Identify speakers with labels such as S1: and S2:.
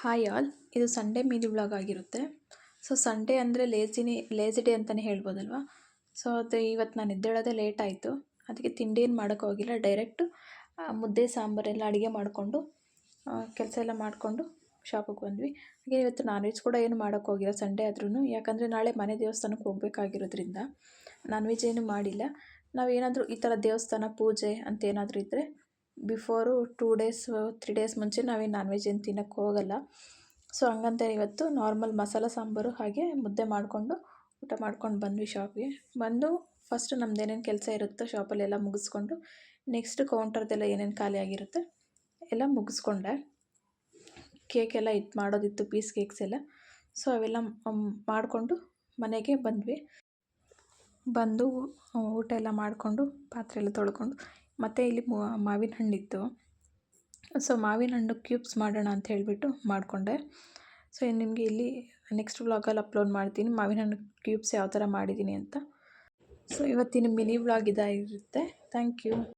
S1: Hi all, ಇದು Sunday mini vlog ಆಗಿರುತ್ತೆ. So Sunday ಅಂದರೆ ಲೇಜಿ ಡೇ ಅಂತಲೇ ಹೇಳ್ಬೋದಲ್ವಾ. ಸೊ ಅದು ಇವತ್ತು ನಾನು ಎದ್ದೇಳೋದೇ ಲೇಟ್ ಆಯಿತು. ಅದಕ್ಕೆ ತಿಂಡಿ ಏನು ಮಾಡೋಕ್ಕೆ ಹೋಗಿಲ್ಲ. ಡೈರೆಕ್ಟು ಮುದ್ದೆ ಸಾಂಬಾರೆಲ್ಲ ಅಡುಗೆ ಮಾಡಿಕೊಂಡು ಕೆಲಸ ಎಲ್ಲ ಮಾಡಿಕೊಂಡು ಶಾಪಿಗೆ ಬಂದ್ವಿ. ಹಾಗೆ ಇವತ್ತು ನಾನ್ ವೆಜ್ ಕೂಡ ಏನು ಮಾಡೋಕ್ಕೆ ಹೋಗಿಲ್ಲ ಸಂಡೇ ಆದ್ರೂ. ಯಾಕಂದರೆ ನಾಳೆ ಮನೆ ದೇವಸ್ಥಾನಕ್ಕೆ ಹೋಗಬೇಕಾಗಿರೋದ್ರಿಂದ ನಾನ್ ವೆಜ್ ಏನು ಮಾಡಿಲ್ಲ. ನಾವೇನಾದರೂ ಈ ಥರ ದೇವಸ್ಥಾನ ಪೂಜೆ ಅಂತ ಏನಾದರೂ ಇದ್ದರೆ ಬಿಫೋರು 2 ಡೇಸ್ 3 ಡೇಸ್ ಮುಂಚೆ ನಾವೇನು ನಾನ್ ವೆಜ್ ಏನು ತಿನ್ನೋಕ್ಕೆ ಹೋಗಲ್ಲ. ಸೊ ಹಂಗಂತ ಇವತ್ತು ನಾರ್ಮಲ್ ಮಸಾಲ ಸಾಂಬಾರು ಹಾಗೆ ಮುದ್ದೆ ಮಾಡಿಕೊಂಡು ಊಟ ಮಾಡ್ಕೊಂಡು ಬಂದ್ವಿ ಶಾಪಿಗೆ. ಬಂದು ಫಸ್ಟ್ ನಮ್ದು ಏನೇನು ಕೆಲಸ ಇರುತ್ತೋ ಶಾಪಲ್ಲೆಲ್ಲ ಮುಗಿಸ್ಕೊಂಡು ನೆಕ್ಸ್ಟ್ ಕೌಂಟರ್ದೆಲ್ಲ ಏನೇನು ಖಾಲಿ ಆಗಿರುತ್ತೆ ಎಲ್ಲ ಮುಗಿಸ್ಕೊಂಡೆ. ಕೇಕ್ ಎಲ್ಲ ಮಾಡೋದಿತ್ತು, ಪೀಸ್ ಕೇಕ್ಸ್ ಎಲ್ಲ. ಸೊ ಅವೆಲ್ಲ ಮಾಡಿಕೊಂಡು ಮನೆಗೆ ಬಂದ್ವಿ. ಬಂದು ಊಟ ಎಲ್ಲ ಮಾಡಿಕೊಂಡು ಪಾತ್ರೆ ಎಲ್ಲ ತೊಳ್ಕೊಂಡು ಮತ್ತು ಇಲ್ಲಿ ಮಾವಿನ ಹಣ್ಣಿತ್ತು. ಸೊ ಮಾವಿನ ಹಣ್ಣು ಕ್ಯೂಬ್ಸ್ ಮಾಡೋಣ ಅಂತ ಹೇಳಿಬಿಟ್ಟು ಮಾಡಿಕೊಂಡೆ. ಸೊ ನಿಮಗೆ ಇಲ್ಲಿ ನೆಕ್ಸ್ಟ್ ವ್ಲಾಗಲ್ಲಿ ಅಪ್ಲೋಡ್ ಮಾಡ್ತೀನಿ ಮಾವಿನ ಹಣ್ಣು ಕ್ಯೂಬ್ಸ್ ಯಾವ ಥರ ಮಾಡಿದ್ದೀನಿ ಅಂತ. ಸೊ ಇವತ್ತಿನ ಮಿನಿ ವ್ಲಾಗ್ ಇದಾಗಿರುತ್ತೆ. Thank you.